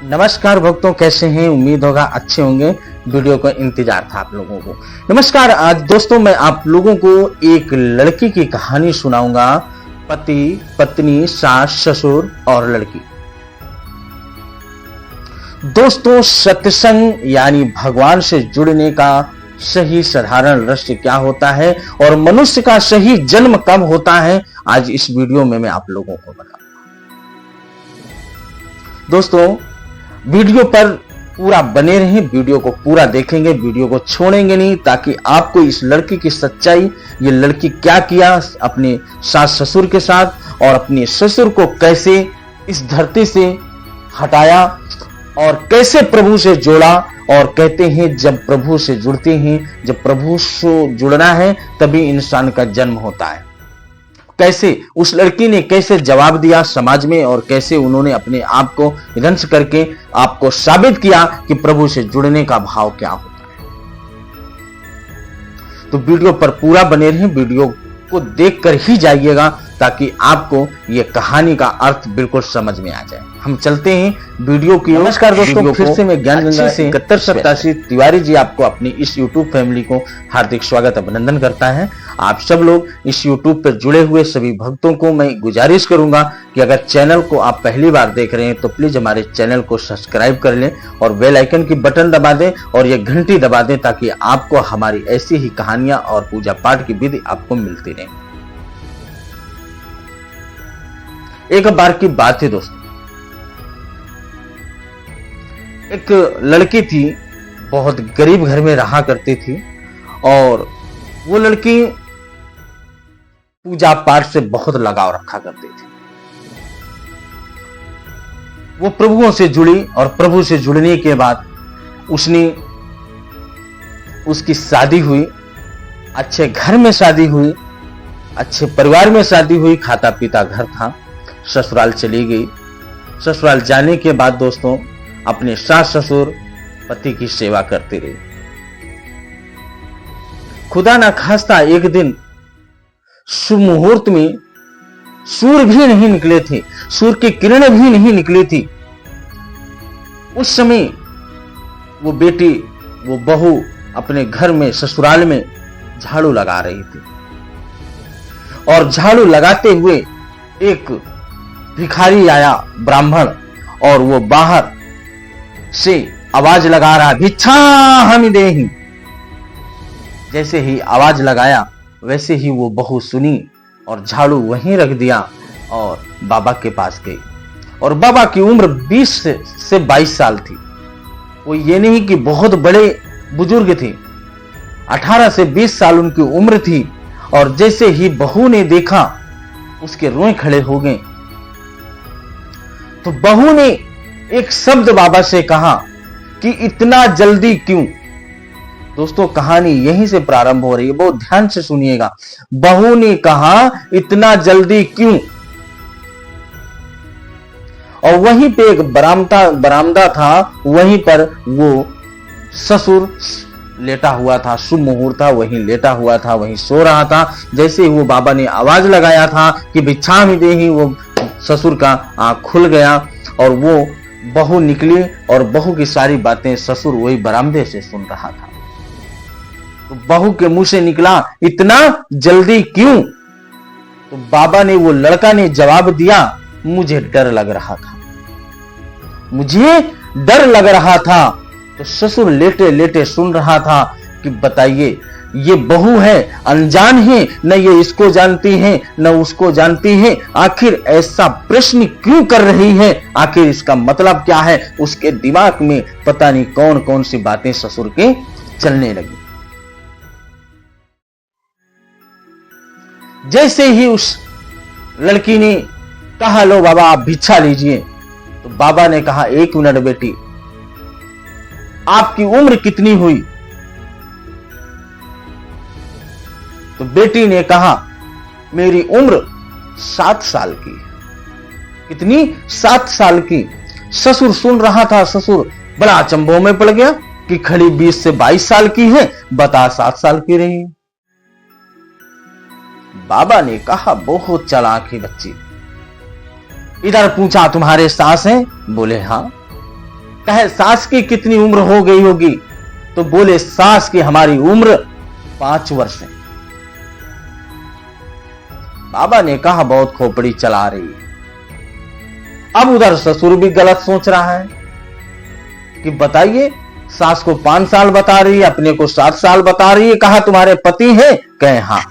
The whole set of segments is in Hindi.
नमस्कार भक्तों, कैसे हैं? उम्मीद होगा अच्छे होंगे। वीडियो का इंतजार था आप लोगों को। नमस्कार। आज दोस्तों मैं आप लोगों को एक लड़की की कहानी सुनाऊंगा। पति, पत्नी, सास, ससुर और लड़की। दोस्तों, सत्संग यानी भगवान से जुड़ने का सही साधारण रहस्य क्या होता है और मनुष्य का सही जन्म कब होता है, आज इस वीडियो में मैं आप लोगों को बताऊंगा। दोस्तों, वीडियो पर पूरा बने रहें, वीडियो को पूरा देखेंगे, वीडियो को छोड़ेंगे नहीं, ताकि आपको इस लड़की की सच्चाई, ये लड़की क्या किया अपने सास ससुर के साथ और अपने ससुर को कैसे इस धरती से हटाया और कैसे प्रभु से जोड़ा। और कहते हैं जब प्रभु से जुड़ते हैं, जब प्रभु से जुड़ना है तभी इंसान का जन्म होता है। कैसे उस लड़की ने कैसे जवाब दिया समाज में और कैसे उन्होंने अपने आप को रंच करके आपको साबित किया कि प्रभु से जुड़ने का भाव क्या होता है। तो वीडियो पर पूरा बने रहें, वीडियो को देखकर ही जाइएगा ताकि आपको ये कहानी का अर्थ बिल्कुल समझ में आ जाए। हम चलते हैं वीडियो की ओर। नमस्कार दोस्तों, फिर से मैं ज्ञान गंगा से 7187 तिवारी जी आपको अपनी इस YouTube फैमिली को हार्दिक स्वागत अभिनंदन करता है। आप सब लोग इस YouTube पर जुड़े हुए सभी भक्तों को मैं गुजारिश करूंगा कि अगर चैनल को आप पहली बार देख रहे हैं तो प्लीज हमारे चैनल को सब्सक्राइब कर लें और बेल आइकन की बटन दबा दें और ये घंटी दबा दें ताकि आपको हमारी ऐसी ही कहानियां और पूजा पाठ की विधि आपको मिलती रहे। एक बार की बात है दोस्तों, एक लड़की थी, बहुत गरीब घर में रहा करती थी और वो लड़की पूजा पाठ से बहुत लगाव रखा करती थी। वो प्रभुओं से जुड़ी और प्रभु से जुड़ने के बाद उसकी शादी हुई, अच्छे घर में शादी हुई, अच्छे परिवार में शादी हुई, खाता पीता घर था। ससुराल चली गई। ससुराल जाने के बाद दोस्तों अपने सास ससुर पति की सेवा करती रही। खुदा ना खास्ता एक दिन शुभ मुहूर्त में सूर्य भी नहीं निकले थे, सूर्य की किरणें भी नहीं निकली थी। उस समय वो बेटी, वो बहू अपने घर में ससुराल में झाड़ू लगा रही थी और झाड़ू लगाते हुए एक भिखारी आया, ब्राह्मण, और वो बाहर से आवाज लगा रहा, भिक्षा हम देहि। जैसे ही आवाज लगाया वैसे ही वो बहू सुनी और झाड़ू वहीं रख दिया और बाबा के पास गई। और बाबा की उम्र 20 से 22 साल थी। वो ये नहीं कि बहुत बड़े बुजुर्ग थे, 18 से 20 साल उनकी उम्र थी। और जैसे ही बहू ने देखा उसके रोए खड़े हो गए। तो बहू ने एक शब्द बाबा से कहा कि इतना जल्दी क्यों। दोस्तों, कहानी यहीं से प्रारंभ हो रही है, बहुत ध्यान से सुनिएगा। बहू ने कहा इतना जल्दी क्यों। और वहीं पे एक बरामदा था, वहीं पर वो ससुर लेटा हुआ था, शुभ मुहूर्त था, वहीं लेटा हुआ था, वहीं सो रहा था। जैसे ही वो बाबा ने आवाज लगाया था कि भिक्षा में देहि, वो ससुर का आंख खुल गया और वो बहू निकली और बहू की सारी बातें ससुर वही बरामदे से सुन रहा था। तो बहू के मुंह से निकला इतना जल्दी क्यों। तो बाबा ने, वो लड़का ने जवाब दिया, मुझे डर लग रहा था, मुझे डर लग रहा था। तो ससुर लेटे लेटे सुन रहा था कि बताइए, ये बहू है, अनजान है, न ये इसको जानती है न उसको जानती है, आखिर ऐसा प्रश्न क्यों कर रही है, आखिर इसका मतलब क्या है। उसके दिमाग में पता नहीं कौन कौन सी बातें ससुर के चलने लगी। जैसे ही उस लड़की ने कहा, लो बाबा आप भिक्षा लीजिए, तो बाबा ने कहा, एक मिनट बेटी, आपकी उम्र कितनी हुई। तो बेटी ने कहा, मेरी उम्र 7 साल की। कितनी? 7 साल की। ससुर सुन रहा था, ससुर बड़ा अचंभों में पड़ गया कि खड़ी 20 से 22 साल की है, बता 7 साल की रही। बाबा ने कहा, बहुत चालाक है बच्ची। इधर पूछा, तुम्हारे सास हैं? बोले हाँ। कहे सास की कितनी उम्र हो गई होगी? तो बोले सास की हमारी उम्र 5 वर्ष है। बाबा ने कहा बहुत खोपड़ी चला रही है। अब उधर ससुर भी गलत सोच रहा है कि बताइए, सास को 5 साल बता रही है, अपने को 7 साल बता रही है। कहा तुम्हारे पति हैं? कहे हाँ।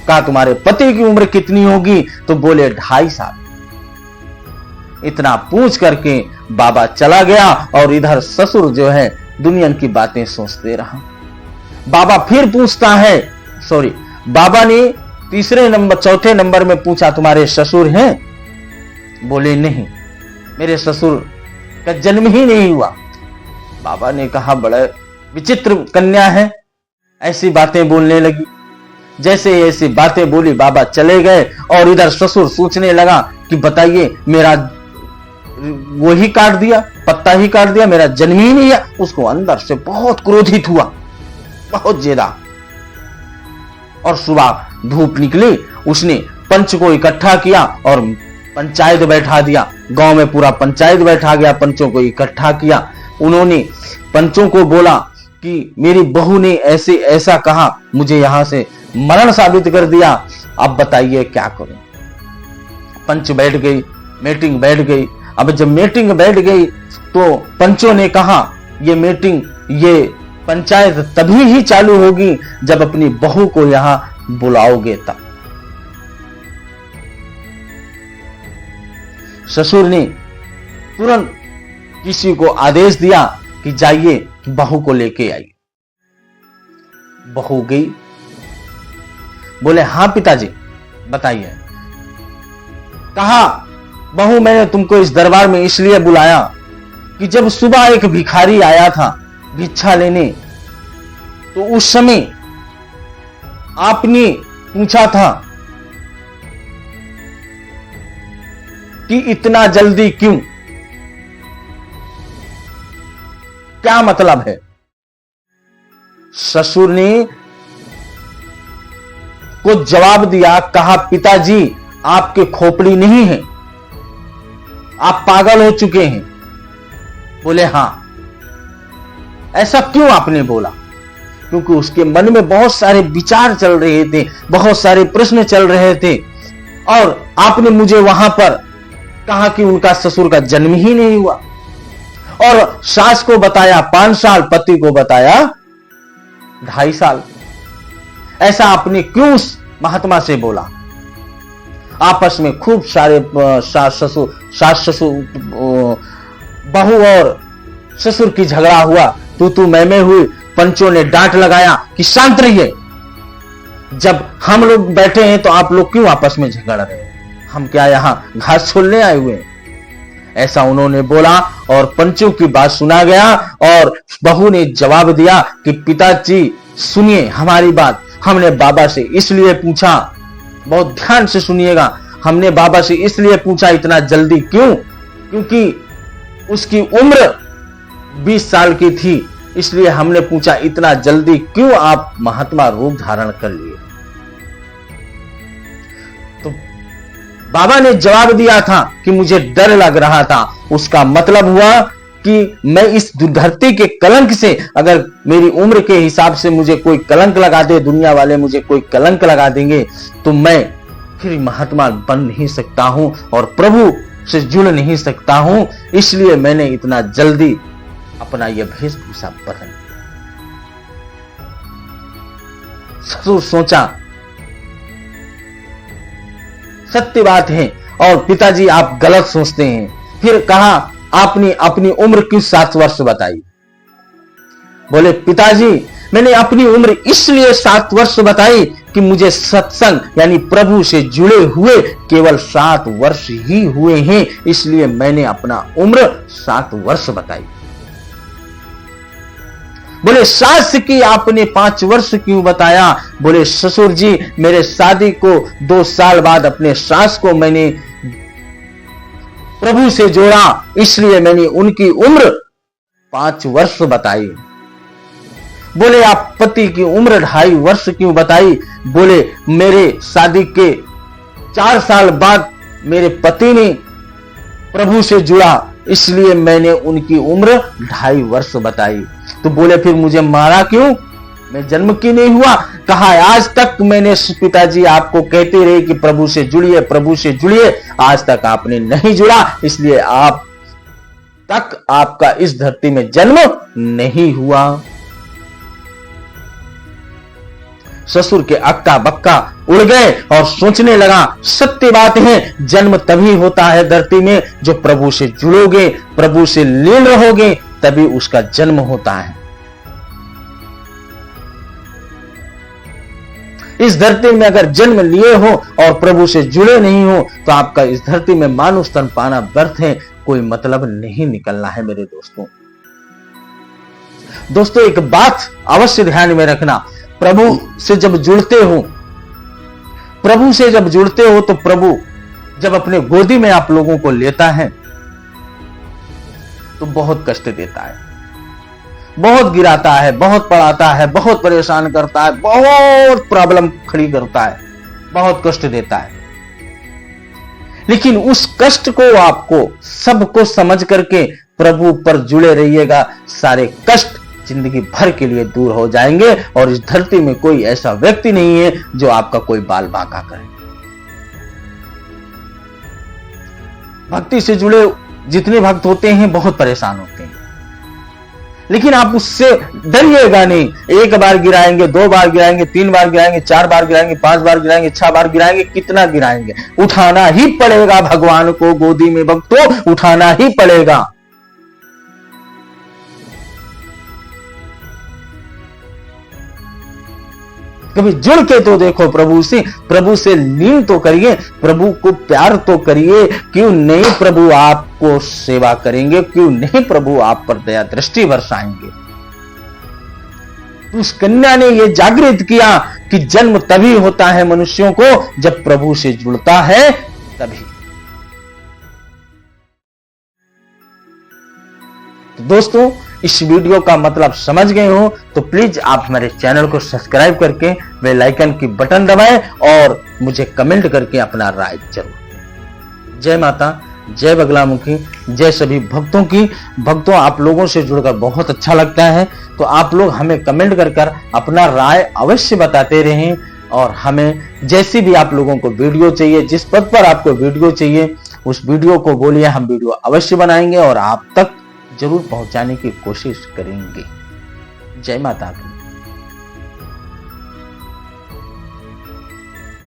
कहा तुम्हारे पति की उम्र कितनी होगी? तो बोले 2.5 साल। इतना पूछ करके बाबा चला गया और इधर ससुर जो है दुनिया की बातें सोचते रहा। बाबा फिर पूछता है, सॉरी, बाबा ने चौथे नंबर में पूछा तुम्हारे ससुर हैं? बोले नहीं, मेरे ससुर का जन्म ही नहीं हुआ। बाबा ने कहा बड़ा विचित्र कन्या है, ऐसी बातें बोलने लगी। जैसे ऐसी बातें बोली बाबा चले गए और इधर ससुर सोचने लगा कि बताइए, मेरा वो ही काट दिया, पत्ता ही काट दिया, मेरा जन्म ही नहीं है। उसको अंदर से बहुत क्रोधित हुआ, बहुत ज्यादा। और सुबह धूप निकली, उसने पंच को इकट्ठा किया और पंचायत बैठा दिया। गांव में पूरा पंचायत बैठा गया, पंचों को इकट्ठा किया। उन्होंने पंचों को बोला कि मेरी बहू ने ऐसे ऐसा कहा, मुझे यहां से मरण साबित कर दिया, अब बताइए क्या करूं। पंच बैठ गई, मीटिंग बैठ गई। अब जब मीटिंग बैठ गई तो पंचों ने कहा ये मीटिंग, ये पंचायत तभी ही चालू होगी जब अपनी बहू को यहां बुलाओगे तब। ससुर ने तुरंत किसी को आदेश दिया कि जाइए बहू को लेके आइए। बहू गई। बोले हाँ पिताजी बताइए। कहा बहू, मैंने तुमको इस दरबार में इसलिए बुलाया कि जब सुबह एक भिखारी आया था भिक्षा लेने, तो उस समय आपने पूछा था कि इतना जल्दी क्यों, क्या मतलब है? ससुर ने को जवाब दिया, कहा पिताजी आपके खोपड़ी नहीं है, आप पागल हो चुके हैं। बोले हां। ऐसा क्यों आपने बोला? क्योंकि उसके मन में बहुत सारे विचार चल रहे थे, बहुत सारे प्रश्न चल रहे थे। और आपने मुझे वहां पर कहा कि उनका ससुर का जन्म ही नहीं हुआ, और सास को बताया 5 साल, पति को बताया 2.5 साल। ऐसा आपने क्यों उस महात्मा से बोला? आपस में खूब सारे सास ससुर बहू और ससुर की झगड़ा हुआ, तू मैं हुई। पंचों ने डांट लगाया कि शांत रहिए, जब हम लोग बैठे हैं तो आप लोग क्यों आपस में झगड़ रहे हैं? हम क्या यहां घास छोलने आए हुए हैं? ऐसा उन्होंने बोला और पंचों की बात सुना गया। और बहू ने जवाब दिया कि पिताजी सुनिए हमारी बात, हमने बाबा से इसलिए पूछा, बहुत ध्यान से सुनिएगा, हमने बाबा से इसलिए पूछा इतना जल्दी क्यों, क्योंकि उसकी उम्र 20 साल की थी, इसलिए हमने पूछा इतना जल्दी क्यों आप महात्मा रूप धारण कर लिए। तो बाबा ने जवाब दिया था कि मुझे डर लग रहा था। उसका मतलब हुआ कि मैं इस धरती के कलंक से, अगर मेरी उम्र के हिसाब से मुझे कोई कलंक लगा दे, दुनिया वाले मुझे कोई कलंक लगा देंगे, तो मैं फिर महात्मा बन नहीं सकता हूं और प्रभु से जुड़ नहीं सकता हूं। इसलिए मैंने इतना जल्दी अपना यह वेशभूषा बदल। ससुर सोचा सत्य बात है और पिताजी आप गलत सोचते हैं। फिर कहा आपने अपनी उम्र क्यों 7 वर्ष बताई? बोले पिताजी मैंने अपनी उम्र इसलिए 7 वर्ष बताई कि मुझे सत्संग यानी प्रभु से जुड़े हुए केवल 7 वर्ष ही हुए हैं, इसलिए मैंने अपना उम्र 7 वर्ष बताई। बोले सास की आपने 5 वर्ष क्यों बताया? बोले ससुर जी मेरे शादी को 2 साल बाद अपने सास को मैंने प्रभु से जोड़ा, इसलिए मैंने उनकी उम्र 5 वर्ष बताई। बोले आप पति की उम्र 2.5 वर्ष क्यों बताई? बोले मेरे शादी के 4 साल बाद मेरे पति ने प्रभु से जुड़ा, इसलिए मैंने उनकी उम्र 2.5 वर्ष बताई। तो बोले फिर मुझे मारा क्यों, मैं जन्म क्यों नहीं हुआ? कहा आज तक मैंने पिताजी आपको कहते रहे कि प्रभु से जुड़िए, प्रभु से जुड़िए, आज तक आपने नहीं जुड़ा, इसलिए आप तक आपका इस धरती में जन्म नहीं हुआ। ससुर के अक्का बक्का उड़ गए और सोचने लगा, सत्य बात है, जन्म तभी होता है धरती में जो प्रभु से जुड़ोगे, प्रभु से लीन रहोगे, तभी उसका जन्म होता है। इस धरती में अगर जन्म लिए हो और प्रभु से जुड़े नहीं हो तो आपका इस धरती में मानव स्तन पाना व्यर्थ है, कोई मतलब नहीं निकलना है मेरे दोस्तों। दोस्तों एक बात अवश्य ध्यान में रखना, प्रभु से जब जुड़ते हो, प्रभु से जब जुड़ते हो तो प्रभु जब अपने गोदी में आप लोगों को लेता है तो बहुत कष्ट देता है, बहुत गिराता है, बहुत पढ़ाता है, बहुत परेशान करता है, बहुत प्रॉब्लम खड़ी करता है, बहुत कष्ट देता है। लेकिन उस कष्ट को आपको सबको समझ करके प्रभु पर जुड़े रहिएगा, सारे कष्ट जिंदगी भर के लिए दूर हो जाएंगे और इस धरती में कोई ऐसा व्यक्ति नहीं है जो आपका कोई बाल बांका करे। भक्ति से जुड़े जितने भक्त होते हैं बहुत परेशान होते हैं, लेकिन आप उससे डरिएगा नहीं। 1 बार गिराएंगे, 2 बार गिराएंगे, 3 बार गिराएंगे, 4 बार गिराएंगे, 5 बार गिराएंगे, 6 बार गिराएंगे, कितना गिराएंगे, उठाना ही पड़ेगा भगवान को गोदी में, भक्तों उठाना ही पड़ेगा। कभी जुड़ के तो देखो प्रभु से लीन तो करिए, प्रभु को प्यार तो करिए। क्यों नहीं प्रभु आपको सेवा करेंगे, क्यों नहीं प्रभु आप पर दया दृष्टि बरसाएंगे। उस कन्या ने यह जागृत किया कि जन्म तभी होता है मनुष्यों को जब प्रभु से जुड़ता है तभी। तो दोस्तों इस वीडियो का मतलब समझ गए हो तो प्लीज आप हमारे चैनल को सब्सक्राइब करके बेल आइकन की बटन दबाएं और मुझे कमेंट करके अपना राय जरूर। जय माता, जय बगलामुखी, जय सभी भक्तों की। भक्तों आप लोगों से जुड़कर बहुत अच्छा लगता है, तो आप लोग हमें कमेंट कर अपना राय अवश्य बताते रहें और हमें जैसी भी आप लोगों को वीडियो चाहिए, जिस पद पर आपको वीडियो चाहिए उस वीडियो को बोलिए, हम वीडियो अवश्य बनाएंगे और आप तक जरूर पहुंचाने की कोशिश करेंगे। जय माता।